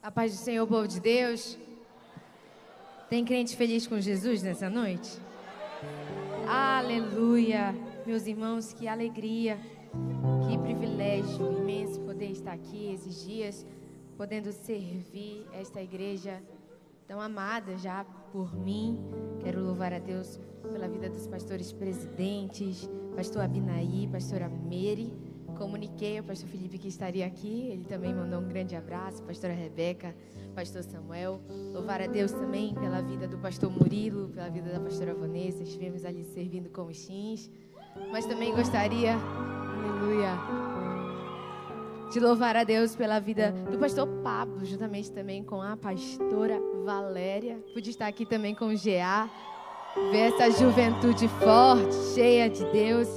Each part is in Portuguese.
A paz do Senhor, povo de Deus. Tem crente feliz com Jesus nessa noite? Aleluia! Meus irmãos, que alegria, que privilégio imenso poder estar aqui esses dias, podendo servir esta igreja tão amada já por mim. Quero louvar a Deus pela vida dos pastores presidentes, pastor Abinaí, pastora Mary. Comuniquei ao pastor Felipe que estaria aqui, ele também mandou um grande abraço, pastora Rebeca, pastor Samuel. Louvar a Deus também pela vida do pastor Murilo, pela vida da pastora Vanessa, estivemos ali servindo com os Xins. Mas também gostaria, aleluia, de louvar a Deus pela vida do pastor Pablo, juntamente também com a pastora Valéria. Pude estar aqui também com o GA, ver essa juventude forte, cheia de Deus.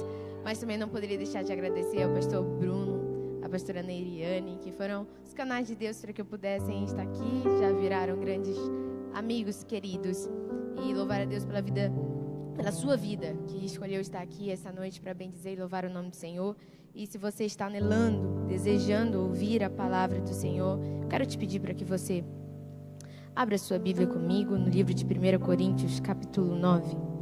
Mas também não poderia deixar de agradecer ao pastor Bruno, a pastora Neiriane, que foram os canais de Deus para que eu pudesse estar aqui. Já viraram grandes amigos queridos. E louvar a Deus pela vida, pela sua vida, que escolheu estar aqui essa noite para bendizer e louvar o nome do Senhor. E se você está anelando, desejando ouvir a palavra do Senhor, eu quero te pedir para que você abra sua Bíblia comigo no livro de 1 Coríntios, capítulo 9.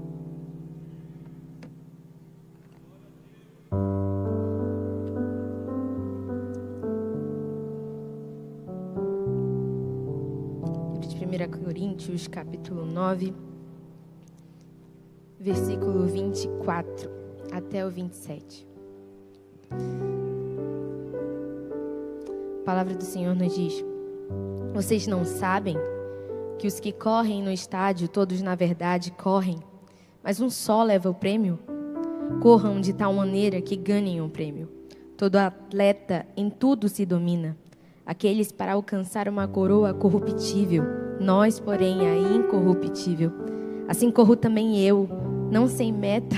Coríntios, capítulo 9, versículo 24 até o 27. A palavra do Senhor nos diz: vocês não sabem que os que correm no estádio, todos na verdade correm, mas um só leva o prêmio? Corram de tal maneira que ganhem o prêmio. Todo atleta em tudo se domina, aqueles para alcançar uma coroa corruptível, nós, porém, a incorruptível. Assim corro também eu, não sem meta.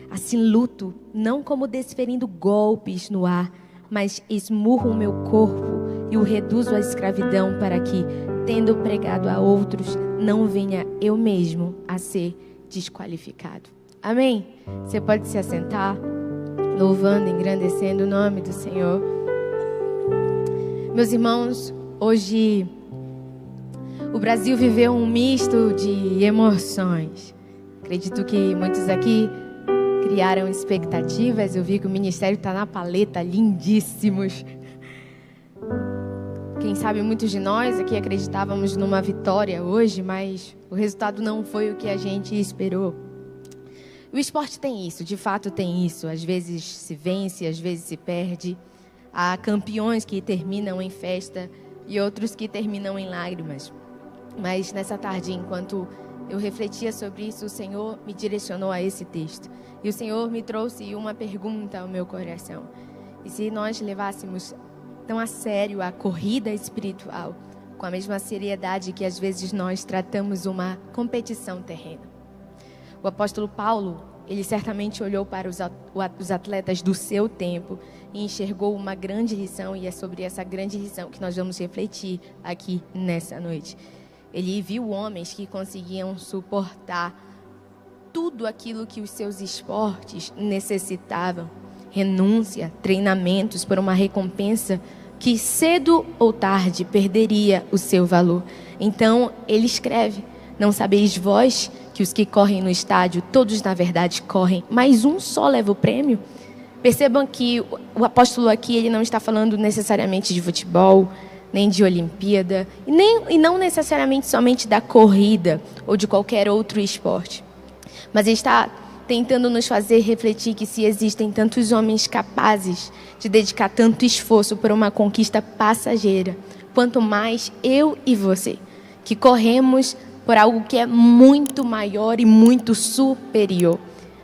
Assim luto, não como desferindo golpes no ar, mas esmurro o meu corpo e o reduzo à escravidão, para que, tendo pregado a outros, não venha eu mesmo a ser desqualificado. Amém? Você pode se assentar, louvando, engrandecendo o nome do Senhor. Meus irmãos, hoje o Brasil viveu um misto de emoções. Acredito que muitos aqui criaram expectativas. Eu vi que o ministério está na paleta, lindíssimos. Quem sabe muitos de nós aqui acreditávamos numa vitória hoje, mas o resultado não foi o que a gente esperou. O esporte tem isso, de fato tem isso. Às vezes se vence, às vezes se perde. Há campeões que terminam em festa e outros que terminam em lágrimas. Mas nessa tarde, enquanto eu refletia sobre isso, o Senhor me direcionou a esse texto. E o Senhor me trouxe uma pergunta ao meu coração. E se nós levássemos tão a sério a corrida espiritual, com a mesma seriedade que às vezes nós tratamos uma competição terrena? O apóstolo Paulo, ele certamente olhou para os atletas do seu tempo e enxergou uma grande lição, e é sobre essa grande lição que nós vamos refletir aqui nessa noite. Ele viu homens que conseguiam suportar tudo aquilo que os seus esportes necessitavam. Renúncia, treinamentos por uma recompensa que cedo ou tarde perderia o seu valor. Então, ele escreve: não sabeis vós que os que correm no estádio, todos na verdade correm, mas um só leva o prêmio? Percebam que o apóstolo aqui, ele não está falando necessariamente de futebol, nem de Olimpíada, e não necessariamente somente da corrida ou de qualquer outro esporte. Mas ele está tentando nos fazer refletir que se existem tantos homens capazes de dedicar tanto esforço por uma conquista passageira, quanto mais eu e você, que corremos por algo que é muito maior e muito superior.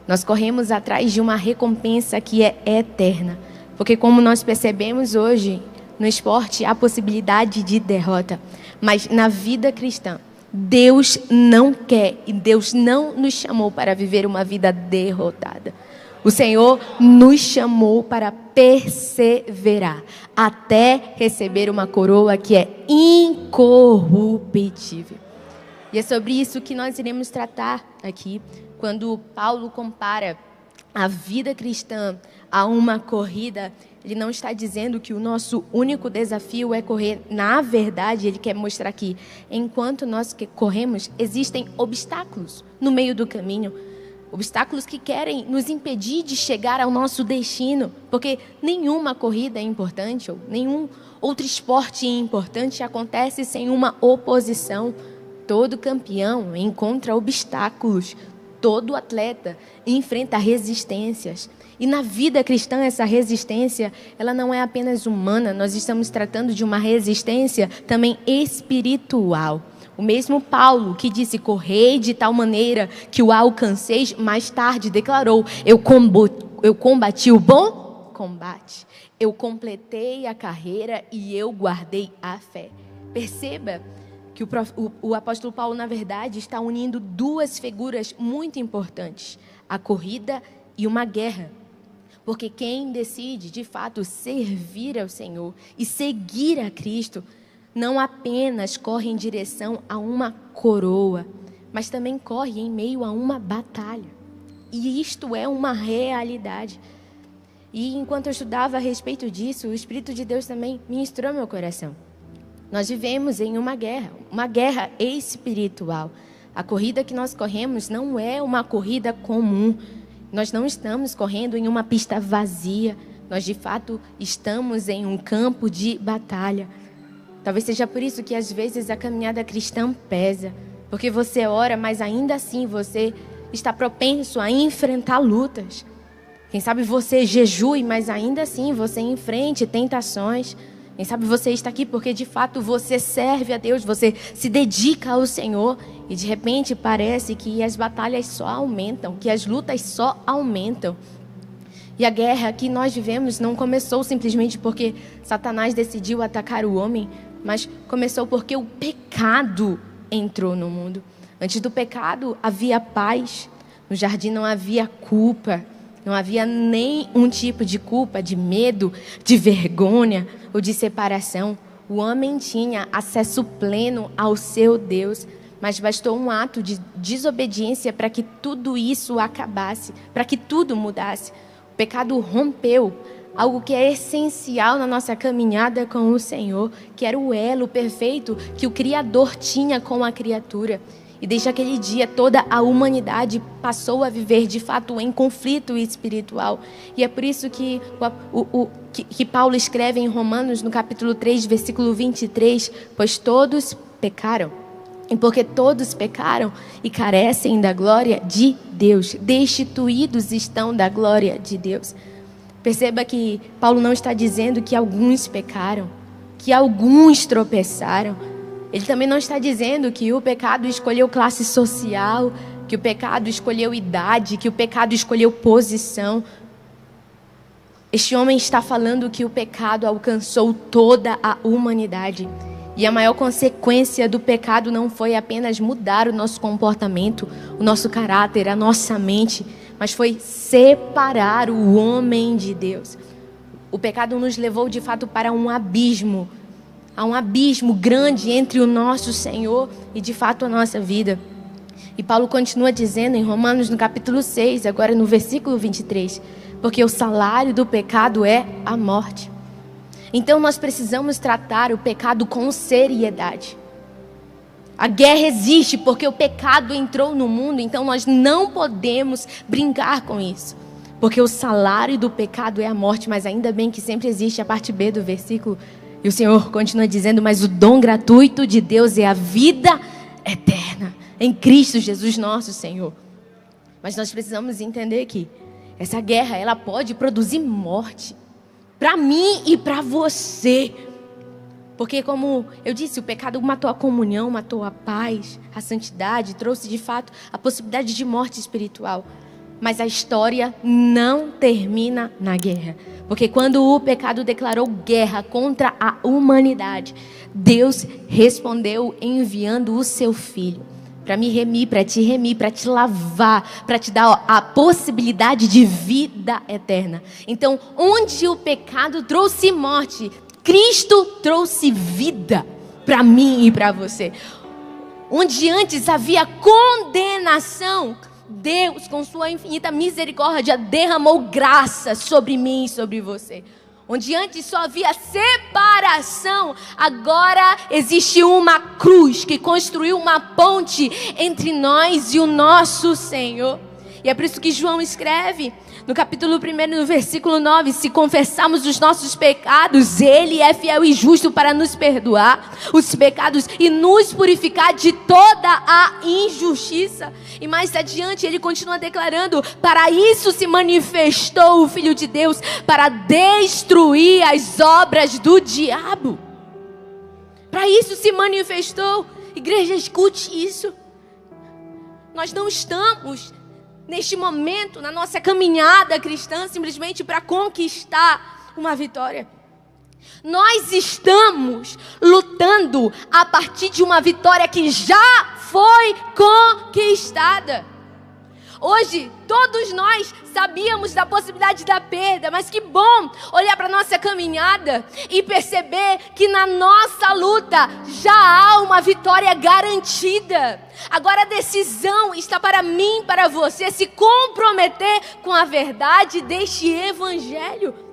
Nós corremos atrás de uma recompensa que é eterna. Porque como nós percebemos hoje, no esporte há possibilidade de derrota, mas na vida cristã, Deus não quer e Deus não nos chamou para viver uma vida derrotada. O Senhor nos chamou para perseverar até receber uma coroa que é incorruptível. E é sobre isso que nós iremos tratar aqui, quando Paulo compara a vida cristã a uma corrida. Ele não está dizendo que o nosso único desafio é correr. Na verdade, ele quer mostrar que, enquanto nós corremos, existem obstáculos no meio do caminho. Obstáculos que querem nos impedir de chegar ao nosso destino. Porque nenhuma corrida é importante, ou nenhum outro esporte importante acontece sem uma oposição. Todo campeão encontra obstáculos. Todo atleta enfrenta resistências. E na vida cristã, essa resistência, ela não é apenas humana. Nós estamos tratando de uma resistência também espiritual. O mesmo Paulo que disse, correi de tal maneira que o alcanceis, mais tarde declarou, eu combati o bom combate, eu completei a carreira e eu guardei a fé. Perceba que o apóstolo Paulo, na verdade, está unindo duas figuras muito importantes, a corrida e uma guerra. Porque quem decide, de fato, servir ao Senhor e seguir a Cristo, não apenas corre em direção a uma coroa, mas também corre em meio a uma batalha. E isto é uma realidade. E enquanto eu estudava a respeito disso, o Espírito de Deus também ministrou meu coração. Nós vivemos em uma guerra espiritual. A corrida que nós corremos não é uma corrida comum. Nós não estamos correndo em uma pista vazia. Nós, de fato, estamos em um campo de batalha. Talvez seja por isso que às vezes a caminhada cristã pesa. Porque você ora, mas ainda assim você está propenso a enfrentar lutas. Quem sabe você jejue, mas ainda assim você enfrente tentações. Quem sabe você está aqui porque de fato você serve a Deus, você se dedica ao Senhor. E de repente parece que as batalhas só aumentam, que as lutas só aumentam. E a guerra que nós vivemos não começou simplesmente porque Satanás decidiu atacar o homem, mas começou porque o pecado entrou no mundo. Antes do pecado havia paz, no jardim não havia culpa, não havia nenhum tipo de culpa, de medo, de vergonha ou de separação. O homem tinha acesso pleno ao seu Deus, mas bastou um ato de desobediência para que tudo isso acabasse, para que tudo mudasse. O pecado rompeu algo que é essencial na nossa caminhada com o Senhor, que era o elo perfeito que o Criador tinha com a criatura. E desde aquele dia, toda a humanidade passou a viver, de fato, em conflito espiritual. E é por isso que Paulo escreve em Romanos, no capítulo 3, versículo 23, pois todos pecaram. E porque todos pecaram e carecem da glória de Deus, destituídos estão da glória de Deus. Perceba que Paulo não está dizendo que alguns pecaram, que alguns tropeçaram. Ele também não está dizendo que o pecado escolheu classe social, que o pecado escolheu idade, que o pecado escolheu posição. Este homem está falando que o pecado alcançou toda a humanidade. E a maior consequência do pecado não foi apenas mudar o nosso comportamento, o nosso caráter, a nossa mente, mas foi separar o homem de Deus. O pecado nos levou de fato para um abismo. Há um abismo grande entre o nosso Senhor e de fato a nossa vida. E Paulo continua dizendo em Romanos no capítulo 6, agora no versículo 23, porque o salário do pecado é a morte. Então nós precisamos tratar o pecado com seriedade. A guerra existe porque o pecado entrou no mundo, então nós não podemos brincar com isso. Porque o salário do pecado é a morte, mas ainda bem que sempre existe a parte B do versículo. E o Senhor continua dizendo, mas o dom gratuito de Deus é a vida eterna, em Cristo Jesus nosso Senhor. Mas nós precisamos entender que essa guerra, ela pode produzir morte. Para mim e para você. Porque como eu disse, o pecado matou a comunhão, matou a paz, a santidade, trouxe de fato a possibilidade de morte espiritual. Mas a história não termina na guerra. Porque quando o pecado declarou guerra contra a humanidade, Deus respondeu enviando o seu Filho. Para me remir, para te lavar, para te dar a possibilidade de vida eterna. Então, onde o pecado trouxe morte, Cristo trouxe vida para mim e para você. Onde antes havia condenação, Deus, com sua infinita misericórdia, derramou graça sobre mim e sobre você. Onde antes só havia separação, agora existe uma cruz que construiu uma ponte entre nós e o nosso Senhor. E é por isso que João escreve no capítulo 1, no versículo 9, se confessarmos os nossos pecados, Ele é fiel e justo para nos perdoar os pecados e nos purificar de toda a injustiça. E mais adiante ele continua declarando: para isso se manifestou o Filho de Deus, para destruir as obras do diabo. Para isso se manifestou. Igreja, escute isso. Nós não estamos neste momento, na nossa caminhada cristã, simplesmente para conquistar uma vitória. Nós estamos lutando a partir de uma vitória que já foi conquistada. Hoje, todos nós sabíamos da possibilidade da perda, mas que bom olhar para a nossa caminhada e perceber que na nossa luta já há uma vitória garantida. Agora a decisão está para mim, para você, se comprometer com a verdade deste evangelho.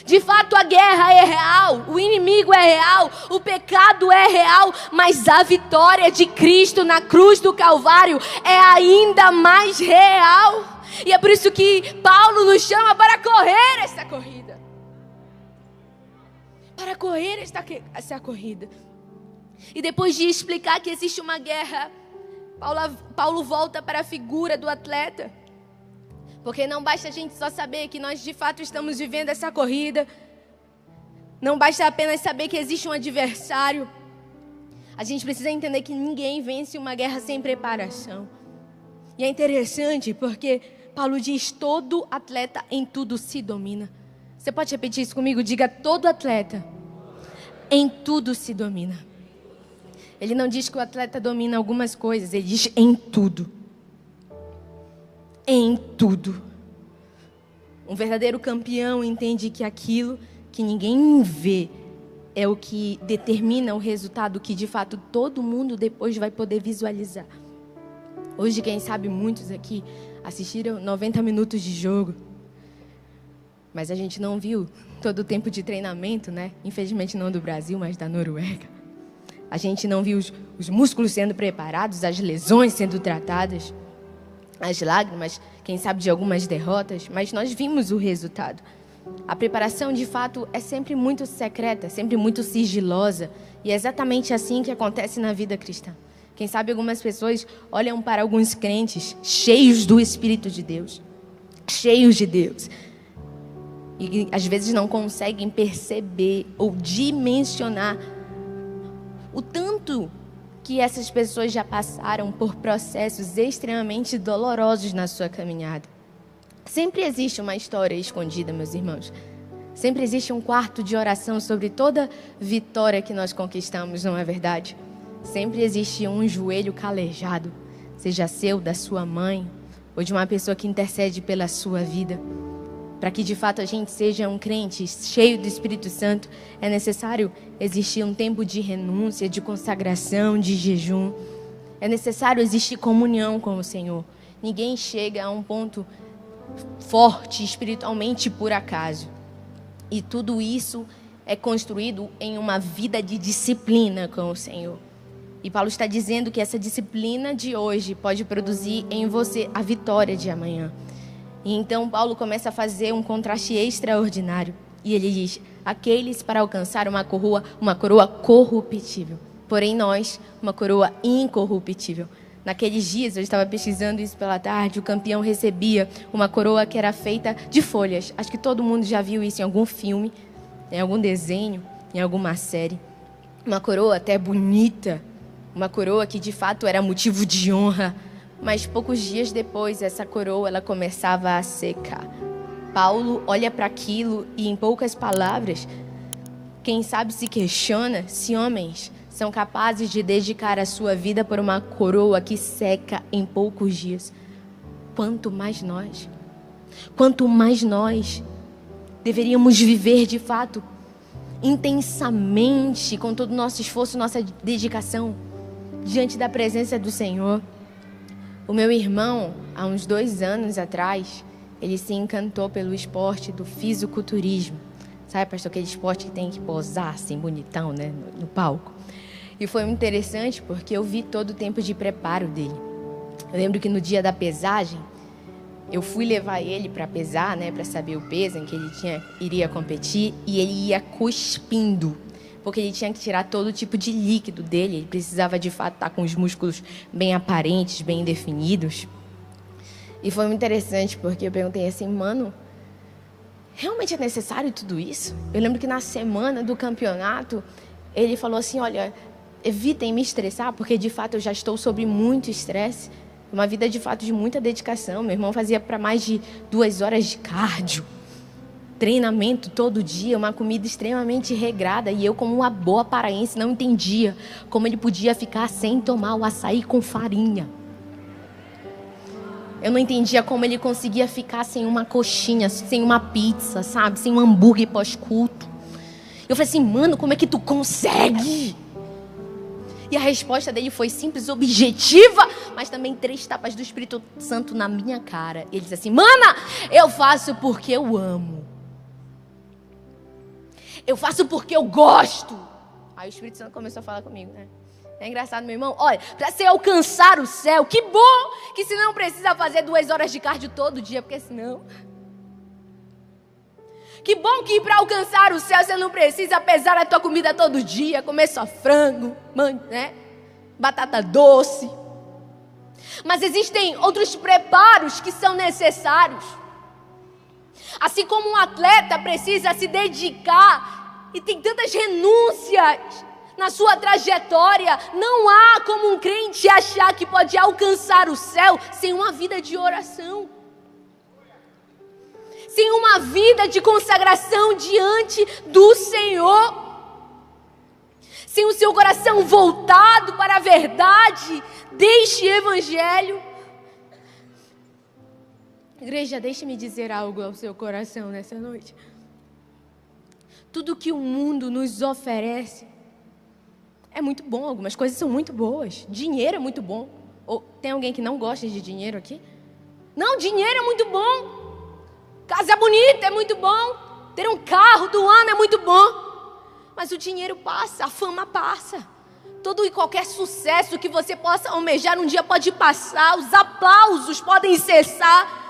De fato, a guerra é real, o inimigo é real, o pecado é real, mas a vitória de Cristo na cruz do Calvário é ainda mais real. E é por isso que Paulo nos chama para correr essa corrida. Para correr essa corrida. E depois de explicar que existe uma guerra, Paulo volta para a figura do atleta. Porque não basta a gente só saber que nós de fato estamos vivendo essa corrida. Não basta apenas saber que existe um adversário. A gente precisa entender que ninguém vence uma guerra sem preparação. E é interessante porque Paulo diz: todo atleta em tudo se domina. Você pode repetir isso comigo? Diga: todo atleta em tudo se domina. Ele não diz que o atleta domina algumas coisas, ele diz em tudo. Em tudo. Um verdadeiro campeão entende que aquilo que ninguém vê é o que determina o resultado que de fato todo mundo depois vai poder visualizar. Hoje, quem sabe, muitos aqui assistiram 90 minutos de jogo, mas a gente não viu todo o tempo de treinamento, né? Infelizmente não do Brasil, mas da Noruega. A gente não viu os músculos sendo preparados, as lesões sendo tratadas, as lágrimas, quem sabe, de algumas derrotas, mas nós vimos o resultado. A preparação, de fato, é sempre muito secreta, sempre muito sigilosa, e é exatamente assim que acontece na vida cristã. Quem sabe algumas pessoas olham para alguns crentes cheios do Espírito de Deus, cheios de Deus, e às vezes não conseguem perceber ou dimensionar o tanto que essas pessoas já passaram por processos extremamente dolorosos na sua caminhada. Sempre existe uma história escondida, meus irmãos. Sempre existe um quarto de oração sobre toda vitória que nós conquistamos, não é verdade? Sempre existe um joelho calejado, seja seu, da sua mãe, ou de uma pessoa que intercede pela sua vida. Para que de fato a gente seja um crente cheio do Espírito Santo, é necessário existir um tempo de renúncia, de consagração, de jejum. É necessário existir comunhão com o Senhor. Ninguém chega a um ponto forte espiritualmente por acaso. E tudo isso é construído em uma vida de disciplina com o Senhor. E Paulo está dizendo que essa disciplina de hoje pode produzir em você a vitória de amanhã. E então Paulo começa a fazer um contraste extraordinário. E ele diz: aqueles para alcançar uma coroa corruptível. Porém nós, uma coroa incorruptível. Naqueles dias, eu estava pesquisando isso pela tarde, o campeão recebia uma coroa que era feita de folhas. Acho que todo mundo já viu isso em algum filme, em algum desenho, em alguma série. Uma coroa até bonita. Uma coroa que de fato era motivo de honra. Mas poucos dias depois, essa coroa ela começava a secar. Paulo olha para aquilo e, em poucas palavras, quem sabe se questiona se homens são capazes de dedicar a sua vida por uma coroa que seca em poucos dias. Quanto mais nós deveríamos viver de fato, intensamente, com todo o nosso esforço, nossa dedicação, diante da presença do Senhor. O meu irmão, há uns 2 anos atrás, ele se encantou pelo esporte do fisiculturismo. Sabe, pastor, aquele esporte que tem que posar assim, bonitão, né, no palco. E foi muito interessante porque eu vi todo o tempo de preparo dele. Eu lembro que no dia da pesagem, eu fui levar ele para pesar, né, para saber o peso em que ele iria competir, e ele ia cuspindo, porque ele tinha que tirar todo tipo de líquido dele. Ele precisava, de fato, estar com os músculos bem aparentes, bem definidos. E foi muito interessante porque eu perguntei assim, mano, realmente é necessário tudo isso? Eu lembro que na semana do campeonato, ele falou assim, olha, evitem me estressar, porque de fato eu já estou sob muito estresse. Uma vida de fato de muita dedicação. Meu irmão fazia para mais de 2 horas de cardio, treinamento todo dia, uma comida extremamente regrada. E eu, como uma boa paraense, não entendia como ele podia ficar sem tomar o açaí com farinha. Eu não entendia como ele conseguia ficar sem uma coxinha, sem uma pizza, sabe? Sem um hambúrguer pós-culto. Eu falei assim, mano, como é que tu consegue? E a resposta dele foi simples, objetiva, mas também 3 tapas do Espírito Santo na minha cara. Ele disse assim, mana, eu faço porque eu amo. Eu faço porque eu gosto. Aí o Espírito Santo começou a falar comigo, né? É engraçado, meu irmão. Olha, para você alcançar o céu, que bom que você não precisa fazer 2 horas de cardio todo dia, porque senão... Que bom que para alcançar o céu você não precisa pesar a tua comida todo dia, comer só frango, né? Batata doce. Mas existem outros preparos que são necessários. Assim como um atleta precisa se dedicar e tem tantas renúncias na sua trajetória, não há como um crente achar que pode alcançar o céu sem uma vida de oração, sem uma vida de consagração diante do Senhor, sem o seu coração voltado para a verdade deste Evangelho. Igreja, deixe-me dizer algo ao seu coração nessa noite. Tudo que o mundo nos oferece é muito bom, algumas coisas são muito boas. Dinheiro é muito bom. Ou tem alguém que não gosta de dinheiro aqui? Não, dinheiro é muito bom. Casa bonita é muito bom. Ter um carro do ano é muito bom. Mas o dinheiro passa, a fama passa. Todo e qualquer sucesso que você possa almejar um dia pode passar. Os aplausos podem cessar.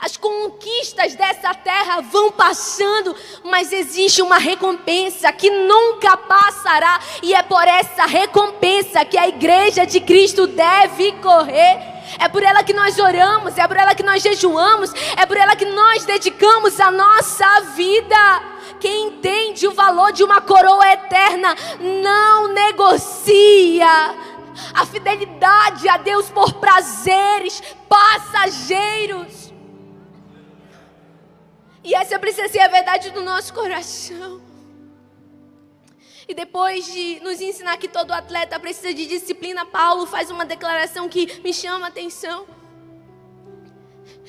As conquistas dessa terra vão passando, mas existe uma recompensa que nunca passará. E é por essa recompensa que a igreja de Cristo deve correr. É por ela que nós oramos, é por ela que nós jejuamos, é por ela que nós dedicamos a nossa vida. Quem entende o valor de uma coroa eterna não negocia a fidelidade a Deus por prazeres passageiros. E essa precisa ser a verdade do nosso coração. E depois de nos ensinar que todo atleta precisa de disciplina, Paulo faz uma declaração que me chama a atenção.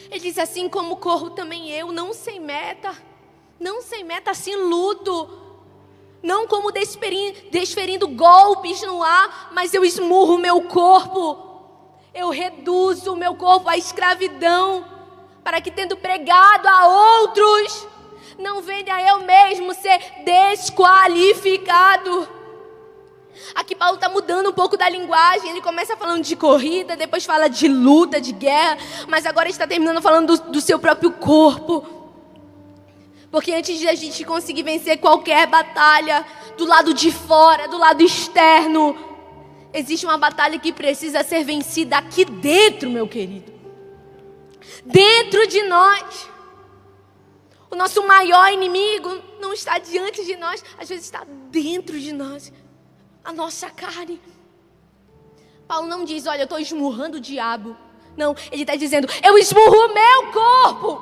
Ele diz assim, como corro também eu, não sem meta, sem luto. Não como desferindo golpes no ar, mas eu esmurro o meu corpo. Eu reduzo o meu corpo à escravidão, para que, tendo pregado a outros, não venha eu mesmo ser desqualificado. Aqui Paulo está mudando um pouco da linguagem. Ele começa falando de corrida, depois fala de luta, de guerra, mas agora está terminando falando do seu próprio corpo. Porque antes de a gente conseguir vencer qualquer batalha, do lado de fora, do lado externo, existe uma batalha que precisa ser vencida aqui dentro, meu querido. Dentro de nós. O nosso maior inimigo não está diante de nós, às vezes está dentro de nós, a nossa carne. Paulo não diz, olha, eu estou esmurrando o diabo. Não, ele está dizendo, eu esmurro o meu corpo.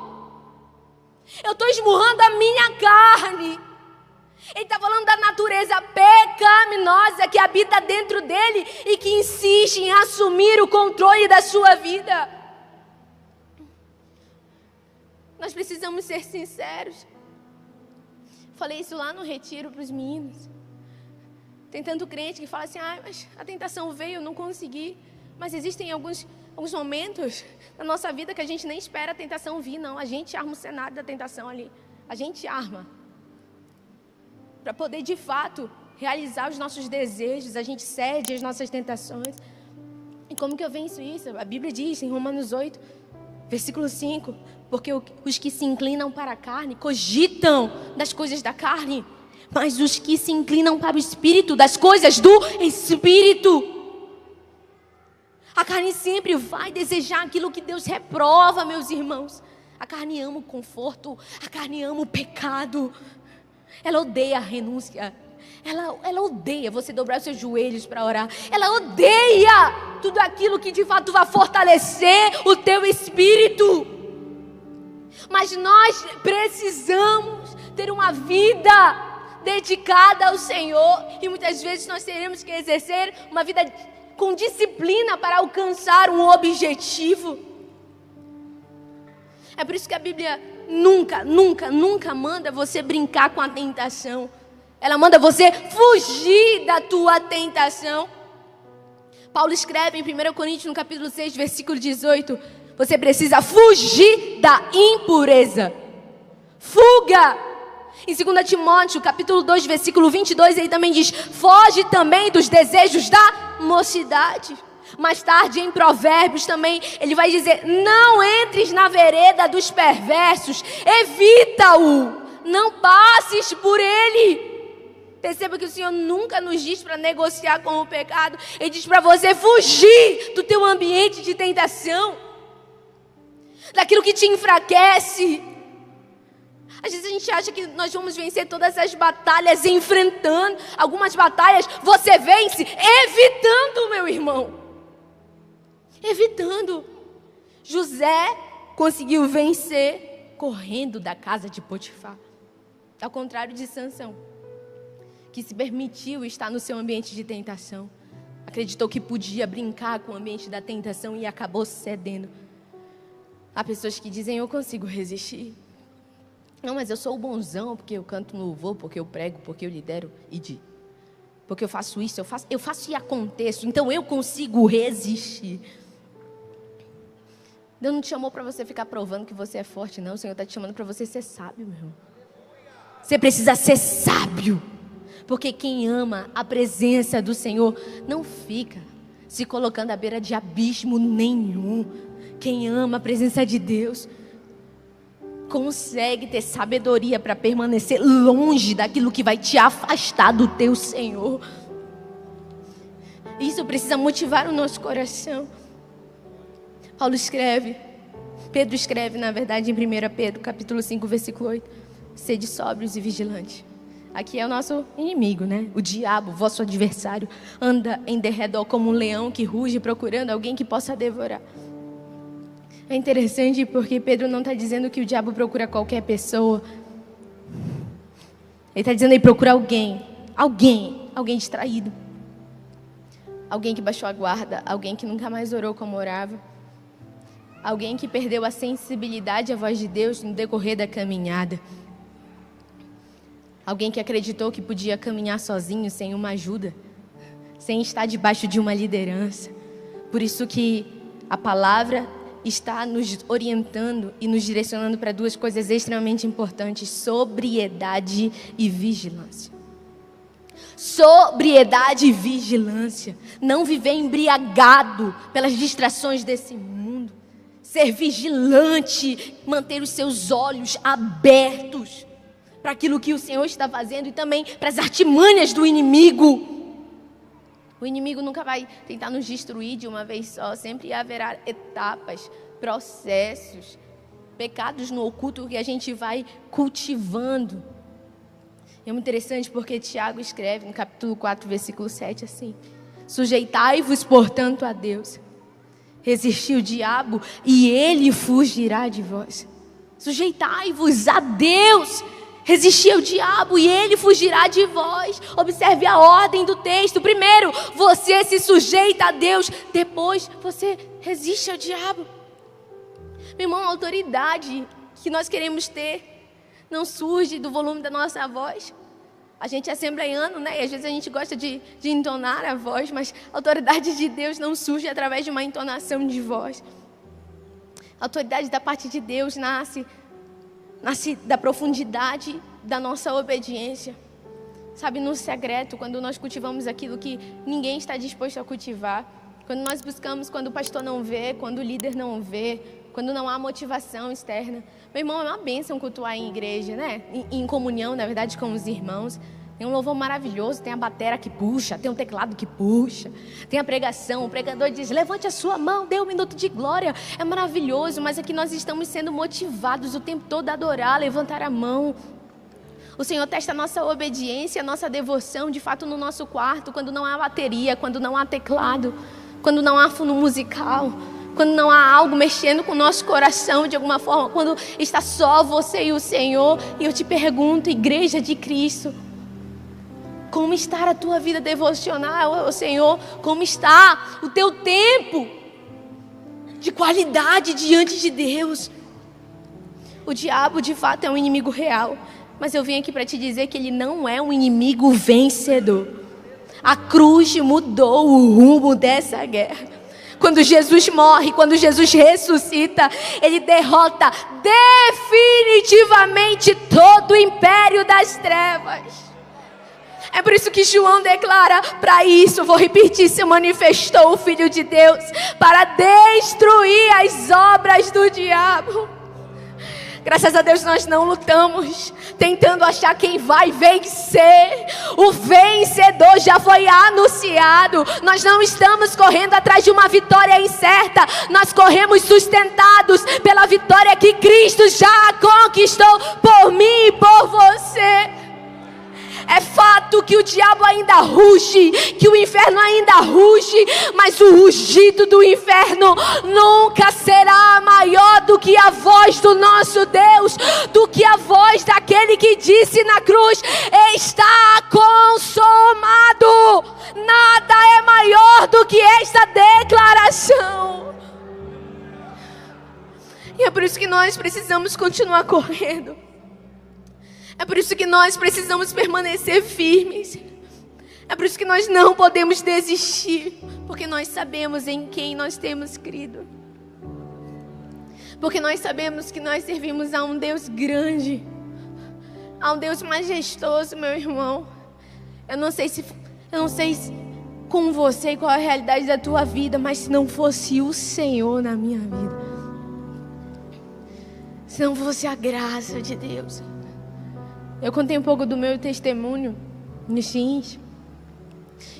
Eu estou esmurrando a minha carne. Ele está falando da natureza pecaminosa que habita dentro dele e que insiste em assumir o controle da sua vida. Nós precisamos ser sinceros. Falei isso lá no retiro para os meninos. Tem tanto crente que fala assim, mas a tentação veio, eu não consegui. Mas existem alguns momentos na nossa vida que a gente nem espera a tentação vir, não. A gente arma o cenário da tentação ali. A gente arma. para poder de fato realizar os nossos desejos, a gente cede às nossas tentações. E como que eu venço isso? A Bíblia diz em Romanos 8, versículo 5, porque os que se inclinam para a carne cogitam das coisas da carne, mas os que se inclinam para o Espírito, das coisas do Espírito. A carne sempre vai desejar aquilo que Deus reprova, meus irmãos. A carne ama o conforto, a carne ama o pecado. Ela odeia a renúncia. Ela odeia você dobrar os seus joelhos para orar. Ela odeia tudo aquilo que de fato vai fortalecer o teu espírito. Mas nós precisamos ter uma vida dedicada ao Senhor. E muitas vezes nós teremos que exercer uma vida com disciplina para alcançar um objetivo. É por isso que a Bíblia nunca manda você brincar com a tentação. Ela manda você fugir da tua tentação. Paulo escreve em 1 Coríntios, no capítulo 6, versículo 18. Você precisa fugir da impureza. Fuga! Em 2 Timóteo, capítulo 2, versículo 22, ele também diz: foge também dos desejos da mocidade. Mais tarde, em Provérbios também, ele vai dizer: não entres na vereda dos perversos, evita-o, não passes por ele. Perceba que o Senhor nunca nos diz para negociar com o pecado. Ele diz para você fugir do teu ambiente de tentação, daquilo que te enfraquece. Às vezes a gente acha que nós vamos vencer todas as batalhas enfrentando. Algumas batalhas você vence evitando, meu irmão. Evitando. José conseguiu vencer correndo da casa de Potifar. Ao contrário de Sansão, que se permitiu estar no seu ambiente de tentação. Acreditou que podia brincar com o ambiente da tentação e acabou cedendo. Há pessoas que dizem: eu consigo resistir. Não, mas eu sou o bonzão, porque eu canto no louvor, porque eu prego, porque eu lidero. Porque eu faço isso, eu faço e aconteço. Então eu consigo resistir. Deus não te chamou para você ficar provando que você é forte, não. O Senhor está te chamando para você ser sábio, meu irmão. Você precisa ser sábio. Porque quem ama a presença do Senhor não fica se colocando à beira de abismo nenhum. Quem ama a presença de Deus consegue ter sabedoria para permanecer longe daquilo que vai te afastar do teu Senhor. Isso precisa motivar o nosso coração. Pedro escreve, na verdade, em 1 Pedro, capítulo 5, versículo 8. Sede sóbrios e vigilantes. Aqui é o nosso inimigo, né? O diabo, vosso adversário, anda em derredor como um leão que ruge procurando alguém que possa devorar. É interessante porque Pedro não está dizendo que o diabo procura qualquer pessoa. Ele está dizendo que ele procura alguém distraído. Alguém que baixou a guarda, alguém que nunca mais orou como orava. Alguém que perdeu a sensibilidade à voz de Deus no decorrer da caminhada. Alguém que acreditou que podia caminhar sozinho, sem uma ajuda, sem estar debaixo de uma liderança. Por isso que a palavra está nos orientando e nos direcionando para duas coisas extremamente importantes: sobriedade e vigilância. Sobriedade e vigilância. Não viver embriagado pelas distrações desse mundo. Ser vigilante, manter os seus olhos abertos para aquilo que o Senhor está fazendo e também para as artimanhas do inimigo. O inimigo nunca vai tentar nos destruir de uma vez só. Sempre haverá etapas, processos, pecados no oculto que a gente vai cultivando. É muito interessante porque Tiago escreve no capítulo 4, versículo 7 assim: sujeitai-vos, portanto, a Deus. Resistir o diabo e ele fugirá de vós. Sujeitai-vos a Deus. Resistir ao diabo e ele fugirá de vós. Observe a ordem do texto. Primeiro, você se sujeita a Deus. Depois, você resiste ao diabo. Meu irmão, a autoridade que nós queremos ter não surge do volume da nossa voz. A gente é assembleiano, né? E às vezes a gente gosta de entonar a voz, mas a autoridade de Deus não surge através de uma entonação de voz. A autoridade da parte de Deus nasce da profundidade da nossa obediência. Sabe, no secreto, quando nós cultivamos aquilo que ninguém está disposto a cultivar. Quando nós buscamos, quando o pastor não vê, quando o líder não vê, quando não há motivação externa. Meu irmão, é uma bênção cultuar em igreja, né? Em comunhão, na verdade, com os irmãos. Tem um louvor maravilhoso, tem a batera que puxa, tem um teclado que puxa, tem a pregação, o pregador diz, levante a sua mão, dê um minuto de glória. É maravilhoso, mas aqui nós estamos sendo motivados o tempo todo a adorar, a levantar a mão. O Senhor testa a nossa obediência, a nossa devoção, de fato, no nosso quarto, quando não há bateria, quando não há teclado, quando não há fundo musical, quando não há algo mexendo com o nosso coração de alguma forma, quando está só você e o Senhor. E eu te pergunto, igreja de Cristo, como está a tua vida devocional, Senhor? Como está o teu tempo de qualidade diante de Deus? O diabo, de fato, é um inimigo real. Mas eu vim aqui para te dizer que ele não é um inimigo vencedor. A cruz mudou o rumo dessa guerra. Quando Jesus morre, quando Jesus ressuscita, ele derrota definitivamente todo o império das trevas. É por isso que João declara, para isso, vou repetir, se manifestou o Filho de Deus, para destruir as obras do diabo. Graças a Deus nós não lutamos tentando achar quem vai vencer. O vencedor já foi anunciado. Nós não estamos correndo atrás de uma vitória incerta. Nós corremos sustentados pela vitória que Cristo já conquistou por mim e por você. É fato que o diabo ainda ruge, que o inferno ainda ruge, mas o rugido do inferno nunca será maior do que a voz do nosso Deus, do que a voz daquele que disse na cruz, está consumado. Nada é maior do que esta declaração. E é por isso que nós precisamos continuar correndo. É por isso que nós precisamos permanecer firmes. É por isso que nós não podemos desistir. Porque nós sabemos em quem nós temos crido. Porque nós sabemos que nós servimos a um Deus grande. A um Deus majestoso, meu irmão. Eu não sei com você qual é a realidade da tua vida. Mas se não fosse o Senhor na minha vida. Se não fosse a graça de Deus. Eu contei um pouco do meu testemunho nos teens.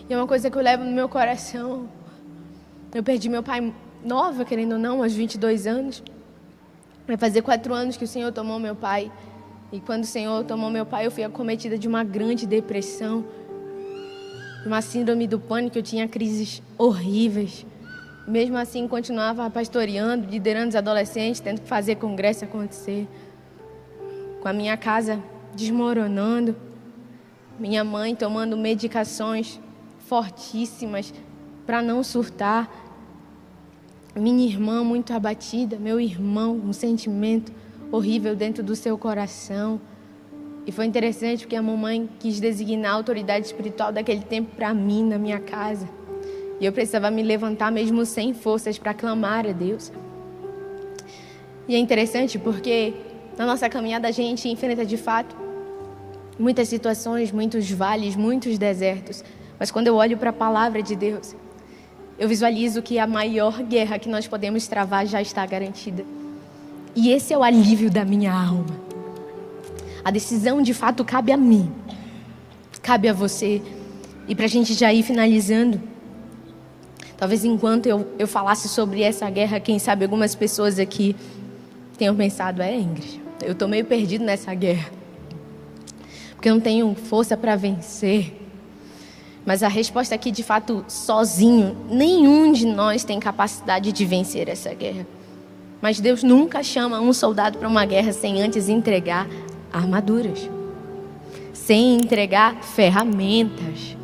E é uma coisa que eu levo no meu coração. Eu perdi meu pai nova, querendo ou não, aos 22 anos. Vai fazer 4 anos que o Senhor tomou meu pai. E quando o Senhor tomou meu pai, eu fui acometida de uma grande depressão. De uma síndrome do pânico, eu tinha crises horríveis. Mesmo assim, continuava pastoreando, liderando os adolescentes, tendo que fazer congresso acontecer. Com a minha casa desmoronando, minha mãe tomando medicações fortíssimas para não surtar, minha irmã muito abatida, meu irmão, um sentimento horrível dentro do seu coração. E foi interessante porque a mamãe quis designar a autoridade espiritual daquele tempo para mim, na minha casa, e eu precisava me levantar mesmo sem forças para clamar a Deus. E é interessante porque na nossa caminhada a gente enfrenta de fato muitas situações, muitos vales, muitos desertos. Mas quando eu olho para a palavra de Deus, eu visualizo que a maior guerra que nós podemos travar já está garantida. E esse é o alívio da minha alma. A decisão de fato cabe a mim, cabe a você. E para a gente já ir finalizando, talvez enquanto eu falasse sobre essa guerra, quem sabe algumas pessoas aqui tenham pensado, Ingrid, eu estou meio perdido nessa guerra. Porque eu não tenho força para vencer. Mas a resposta aqui, de fato, sozinho, nenhum de nós tem capacidade de vencer essa guerra. Mas Deus nunca chama um soldado para uma guerra sem antes entregar armaduras, sem entregar ferramentas.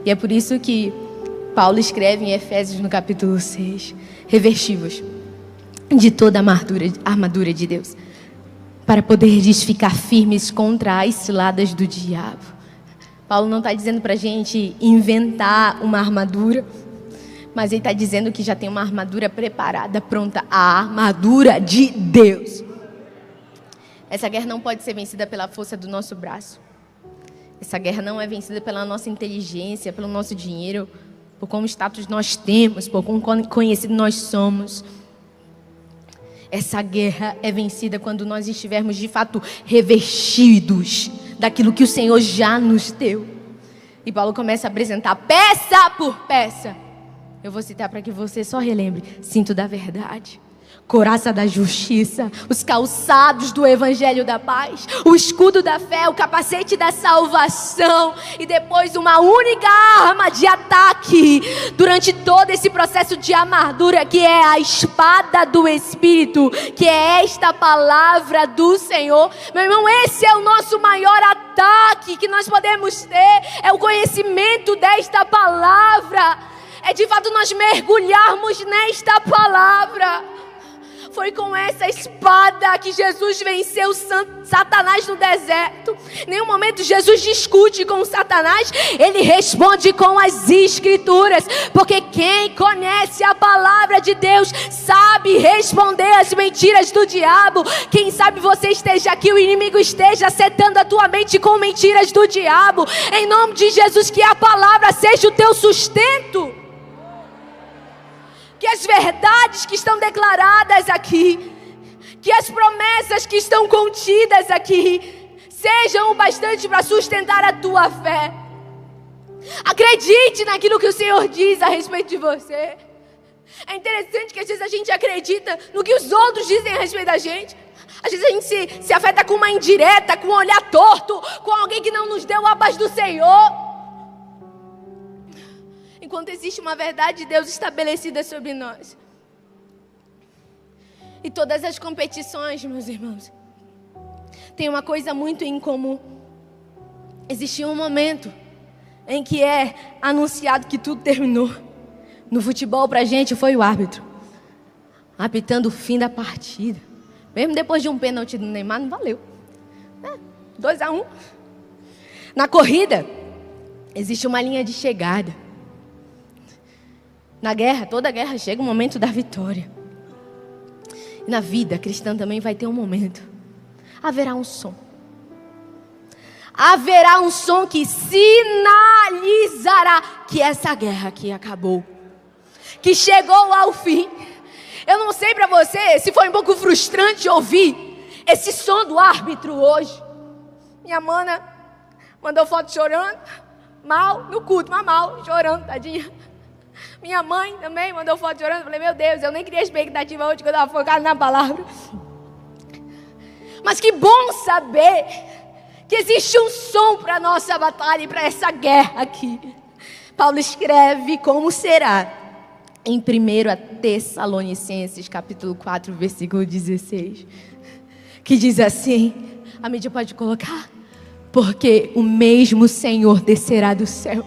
E é por isso que Paulo escreve em Efésios, no capítulo 6, revestivos de toda a armadura de Deus, para poderes ficar firmes contra as ciladas do diabo. Paulo não está dizendo para a gente inventar uma armadura, mas ele está dizendo que já tem uma armadura preparada, pronta, a armadura de Deus. Essa guerra não pode ser vencida pela força do nosso braço, Essa guerra não é vencida pela nossa inteligência, pelo nosso dinheiro, por como status nós temos, por como conhecido nós somos. Essa guerra é vencida quando nós estivermos de fato revestidos daquilo que o Senhor já nos deu. E Paulo começa a apresentar peça por peça. Eu vou citar para que você só relembre: cinto da verdade, couraça da justiça, os calçados do evangelho da paz, o escudo da fé, o capacete da salvação, e depois uma única arma de ataque durante todo esse processo de armadura, que é a espada do Espírito, que é esta palavra do Senhor. Meu irmão, esse é o nosso maior ataque que nós podemos ter, é o conhecimento desta palavra, é de fato nós mergulharmos nesta palavra. Foi com essa espada que Jesus venceu Satanás no deserto. Em nenhum momento Jesus discute com Satanás, ele responde com as Escrituras, porque quem conhece a palavra de Deus sabe responder às mentiras do diabo. Quem sabe você esteja aqui, o inimigo esteja acertando a tua mente com mentiras do diabo. Em nome de Jesus, que a palavra seja o teu sustento. Que as verdades que estão declaradas aqui, que as promessas que estão contidas aqui, sejam o bastante para sustentar a tua fé. Acredite naquilo que o Senhor diz a respeito de você. É interessante que às vezes a gente acredita no que os outros dizem a respeito da gente. Às vezes a gente se afeta com uma indireta, com um olhar torto, com alguém que não nos deu a paz do Senhor. Enquanto existe uma verdade de Deus estabelecida sobre nós. E todas as competições, meus irmãos, tem uma coisa muito em comum. Existe um momento em que é anunciado que tudo terminou. No futebol, pra gente, foi o árbitro apitando o fim da partida. Mesmo depois de um pênalti do Neymar, não valeu. 2-1. Na corrida, existe uma linha de chegada. Na guerra, toda guerra chega um momento da vitória. E na vida cristã também vai ter um momento. Haverá um som. Haverá um som que sinalizará que essa guerra aqui acabou. Que chegou ao fim. Eu não sei para você se foi um pouco frustrante ouvir esse som do árbitro hoje. Minha mana mandou foto chorando. Mal, no culto, mas mal, chorando, tadinha. Minha mãe também mandou foto chorando. Falei, meu Deus, eu nem queria expectativa hoje, que eu estava focado na palavra. Mas que bom saber que existe um som para a nossa batalha e para essa guerra aqui. Paulo escreve como será em 1 Tessalonicenses, capítulo 4, versículo 16. Que diz assim, a mídia pode colocar: porque o mesmo Senhor descerá do céu,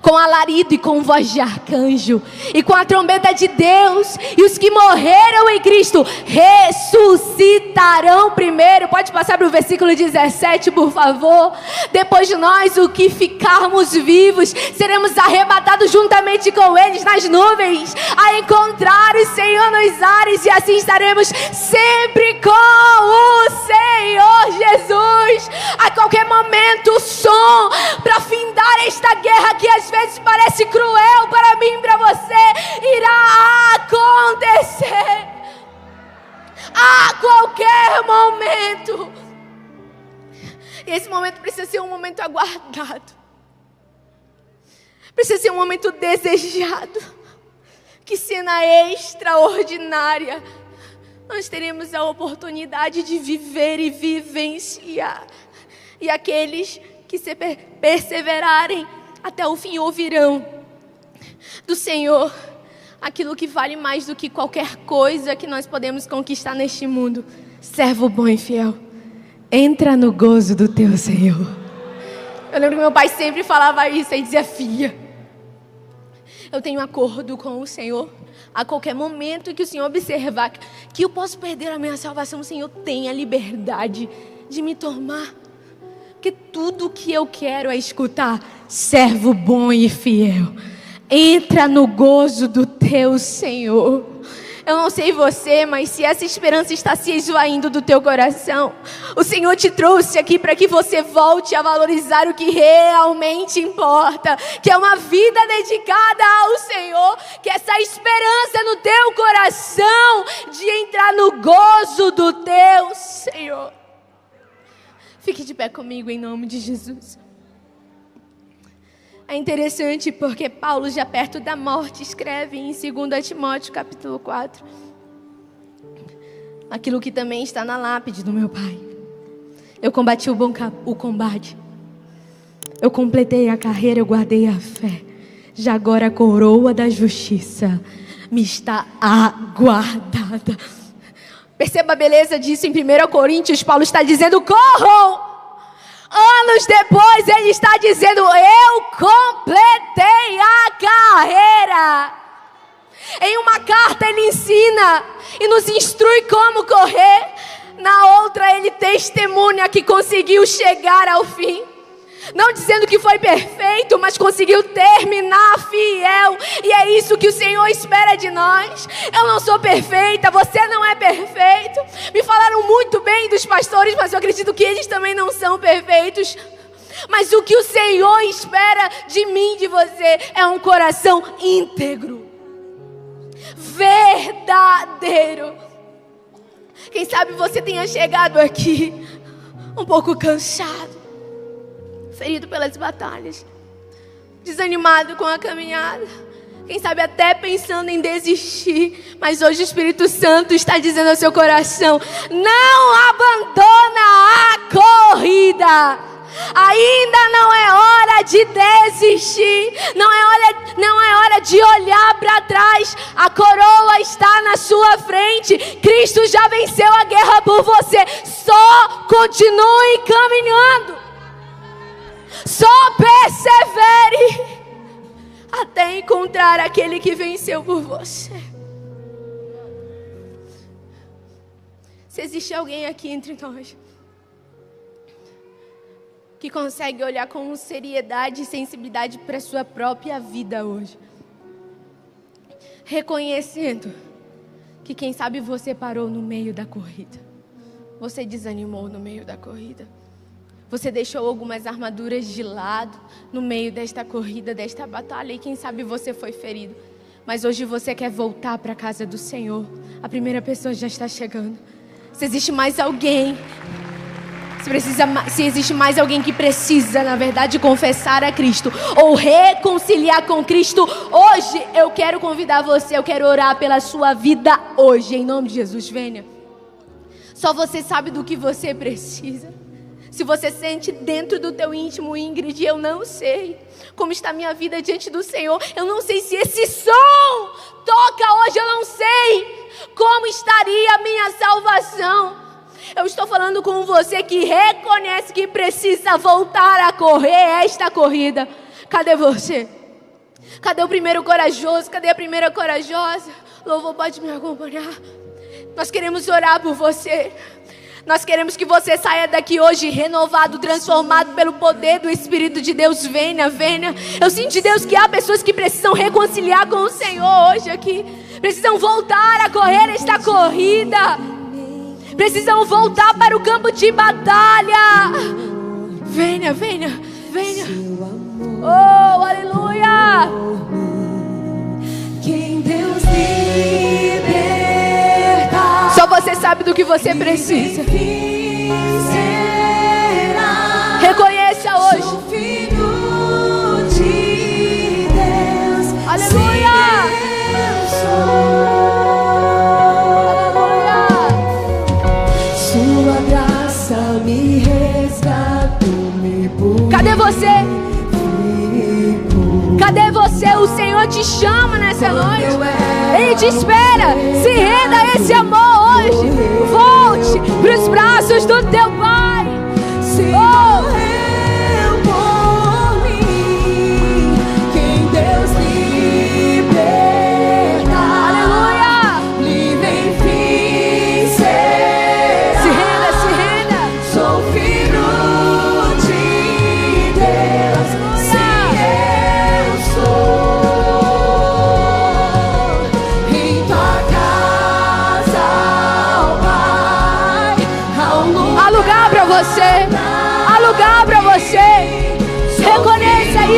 com alarido e com voz de arcanjo, e com a trombeta de Deus, e os que morreram em Cristo ressuscitarão primeiro. Pode passar para o versículo 17, por favor. Depois de nós, o que ficarmos vivos, seremos arrebatados juntamente com eles nas nuvens, a encontrar o Senhor nos ares, e assim estaremos sempre com o Senhor Jesus. A qualquer momento, o som para findar esta guerra que às vezes parece cruel para mim e para você, irá acontecer a qualquer momento. E esse momento precisa ser um momento aguardado, precisa ser um momento desejado. Que cena extraordinária nós teremos a oportunidade de viver e vivenciar. E aqueles que se perseverarem até o fim ouvirão do Senhor aquilo que vale mais do que qualquer coisa que nós podemos conquistar neste mundo. Servo bom e fiel, entra no gozo do teu Senhor. Eu lembro que meu pai sempre falava isso e dizia: filha, eu tenho acordo com o Senhor. A qualquer momento que o Senhor observar que eu posso perder a minha salvação, o Senhor tem a liberdade de me tomar. Porque tudo que eu quero é escutar: servo bom e fiel, entra no gozo do teu Senhor. Eu não sei você, mas se essa esperança está se esvaindo do teu coração, o Senhor te trouxe aqui para que você volte a valorizar o que realmente importa, que é uma vida dedicada ao Senhor, que essa esperança no teu coração de entrar no gozo do teu Senhor. Fique de pé comigo em nome de Jesus. É interessante porque Paulo, já perto da morte, escreve em 2 Timóteo capítulo 4, aquilo que também está na lápide do meu pai. Eu combati o combate, eu completei a carreira, eu guardei a fé. Já agora a coroa da justiça me está aguardada. Perceba a beleza disso em 1 Coríntios. Paulo está dizendo: corram! Anos depois ele está dizendo: eu completei a carreira. Em uma carta ele ensina e nos instrui como correr. Na outra ele testemunha que conseguiu chegar ao fim. Não dizendo que foi perfeito, mas conseguiu terminar fiel. E é isso que o Senhor espera de nós. Eu não sou perfeita, você não é perfeito. Me falaram muito bem dos pastores, mas eu acredito que eles também não são perfeitos. Mas o que o Senhor espera de mim, de você, é um coração íntegro, verdadeiro. Quem sabe você tenha chegado aqui um pouco cansado, ferido pelas batalhas, desanimado com a caminhada, quem sabe até pensando em desistir. Mas hoje o Espírito Santo está dizendo ao seu coração: não abandona a corrida. Ainda não é hora de desistir, não é hora de olhar para trás. A coroa está na sua frente. Cristo já venceu a guerra por você. Só continue caminhando. Só persevere até encontrar aquele que venceu por você. Se existe alguém aqui entre nós que consegue olhar com seriedade e sensibilidade para a sua própria vida hoje, reconhecendo que quem sabe você parou no meio da corrida, você desanimou no meio da corrida, você deixou algumas armaduras de lado no meio desta corrida, desta batalha, e quem sabe você foi ferido, mas hoje você quer voltar para a casa do Senhor. A primeira pessoa já está chegando. Se existe mais alguém, se existe mais alguém que precisa, na verdade, confessar a Cristo ou reconciliar com Cristo, hoje eu quero convidar você, eu quero orar pela sua vida hoje, em nome de Jesus. Venha. Só você sabe do que você precisa. Se você sente dentro do teu íntimo: Ingrid, eu não sei como está a minha vida diante do Senhor, eu não sei se esse som toca hoje, eu não sei como estaria a minha salvação. Eu estou falando com você que reconhece que precisa voltar a correr esta corrida. Cadê você? Cadê o primeiro corajoso? Cadê a primeira corajosa? Louvor, pode me acompanhar? Nós queremos orar por você. Nós queremos que você saia daqui hoje renovado, transformado pelo poder do Espírito de Deus. Venha, venha. Eu sinto de Deus que há pessoas que precisam reconciliar com o Senhor hoje aqui. Precisam voltar a correr esta corrida. Precisam voltar para o campo de batalha. Venha, venha, venha. Oh, aleluia. Quem Deus liberta, só você sabe do que você precisa. Reconheça hoje. Sou filho de Deus. Aleluia. Sua graça me resgatou, me purificou. Cadê você? Cadê você? O Senhor te chama nessa noite. Ele te espera. Se renda a esse amor hoje. Volte para os braços do teu Pai. Oh! Quem Deus liberta, aleluia, livre enfim será. Se renda, se renda. Sou filho de Deus. Se eu sou em tua casa.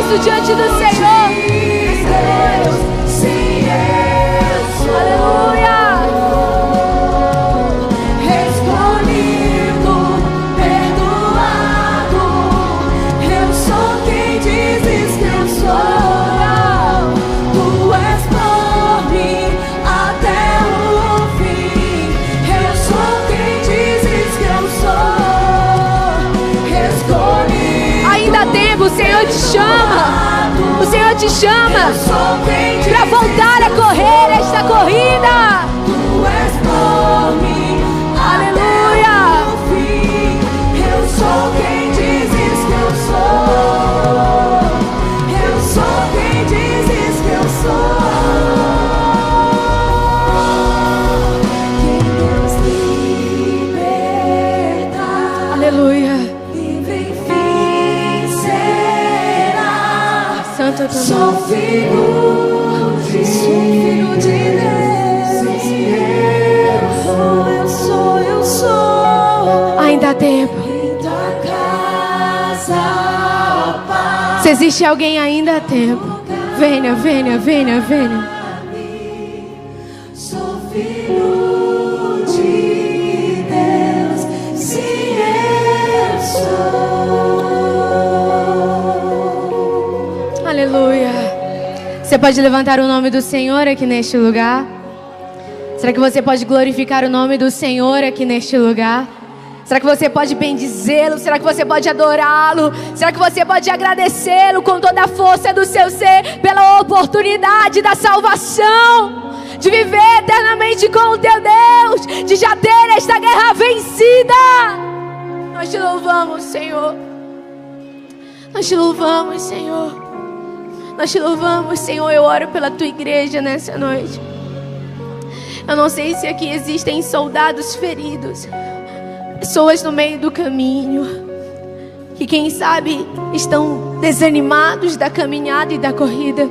isso diante do Senhor. Aleluia. Escolhido, perdoado, eu sou quem dizes que eu sou. Tu és por mim até o fim. Eu sou quem dizes que eu sou. Escolhido. Ainda há tempo, o Senhor te chama. O Senhor te chama para voltar a correr esta corrida. Tu és por mim, Aleluia. até o fim. Eu sou quem dizes que eu sou. Eu sou quem dizes que eu sou. Quem Deus liberta, Aleluia. livre enfim será. Santo é teu Sou nome. filho de Deus. Eu sou. Ainda há tempo. Em tua casa, Pai. Se existe alguém, ainda há tempo. Venha, venha, venha, venha. Sou filho de Deus. Sim, eu sou. Aleluia. Você pode levantar o nome do Senhor aqui neste lugar? Será que você pode glorificar o nome do Senhor aqui neste lugar? Será que você pode bendizê-lo? Será que você pode adorá-lo? Será que você pode agradecê-lo com toda a força do seu ser pela oportunidade da salvação? De viver eternamente com o teu Deus, de já ter esta guerra vencida. Nós te louvamos, Senhor. Nós te louvamos, Senhor. Nós te louvamos, Senhor. Eu oro pela tua igreja nessa noite. Eu não sei se aqui existem soldados feridos, pessoas no meio do caminho, que quem sabe estão desanimados da caminhada e da corrida.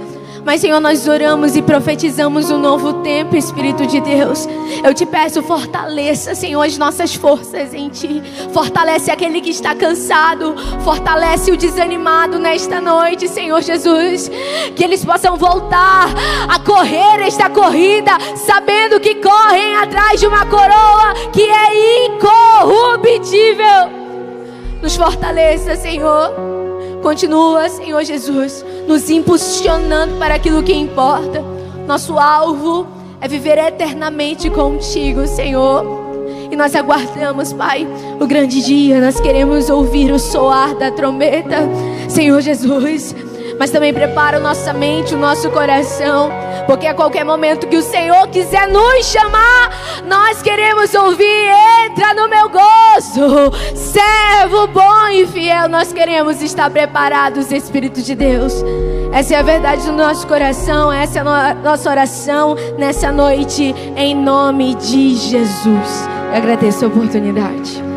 Mas, Senhor, nós oramos e profetizamos um novo tempo, Espírito de Deus. Eu te peço, fortaleça, Senhor, as nossas forças em Ti. Fortalece aquele que está cansado. Fortalece o desanimado nesta noite, Senhor Jesus. Que eles possam voltar a correr esta corrida, sabendo que correm atrás de uma coroa que é incorruptível. Nos fortaleça, Senhor. Continua, Senhor Jesus, nos impulsionando para aquilo que importa. Nosso alvo é viver eternamente contigo, Senhor. E nós aguardamos, Pai, o grande dia. Nós queremos ouvir o soar da trombeta, Senhor Jesus. Mas também prepara a nossa mente, o nosso coração, porque a qualquer momento que o Senhor quiser nos chamar, nós queremos ouvir: entra no meu gozo, servo bom e fiel. Nós queremos estar preparados, Espírito de Deus. Essa é a verdade do nosso coração. Essa é a nossa oração nessa noite, em nome de Jesus. Eu agradeço a oportunidade.